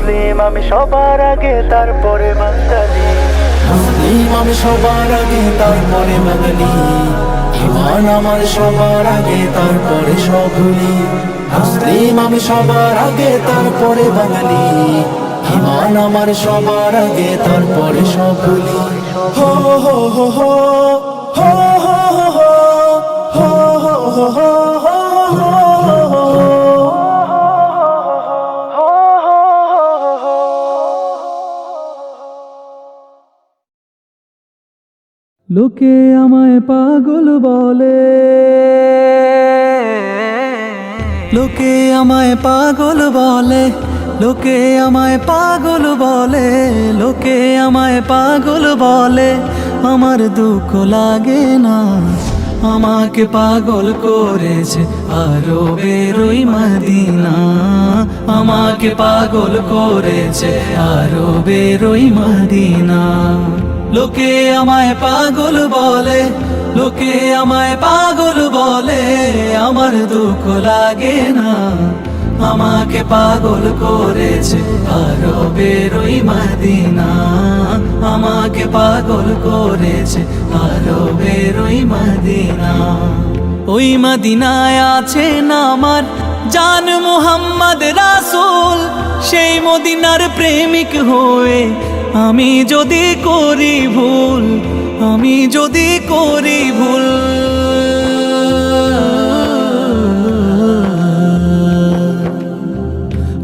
মুসলিম আমি সবার আগে তারপরে বাঙালি, মুসলিম আমি সবার আগে তারপরে বাঙালি, ইমান আমার সবার আগে তারপরে সব ভুলি। মুসলিম আমি সবার আগে তারপরে বাঙালি, ইমান আমার সবার আগে তারপরে সব ভুলি। হো হো হো হো হো হো হো হো হো লোকে আমায় পাগল বলে, লোকে আমায় পাগল বলে, লোকে আমায় পাগল বলে, লোকে আমায় পাগল বলে, আমার দুঃখ লাগে না। আমাকে পাগল করেছে আরবের ওই মদিনা, আমাকে পাগল করেছে আরবের ওই মদিনা। লোকে আমায় পাগল বলে, লোকে আমায় পাগল বলে, আমার দুঃখ লাগে না। আমাকে পাগল করেছে আরবের ওই মদিনা, আমাকে পাগল করেছে আরবের ওই মদিনা। ওই মদিনায় আছেন আমার জান মুহাম্মদ রাসূল, সেই মদিনার প্রেমিক হয়ে আমি যদি করি ভুল, আমি যদি করি ভুল,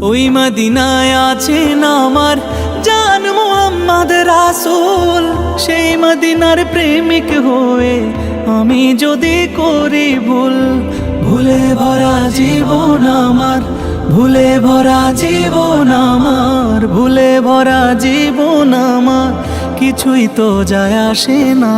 ওই মদিনায় আছেন আমার জান মুহাম্মদ রাসূল, সেই মদিনার প্রেমিক হয়ে আমি যদি করি ভুল। ভুলে ভরা জীবন আমার, ভুলে ভরা জীবন আমার, ভুলে ভরা জীবন আমার, কিছুই তো যায় আসে না।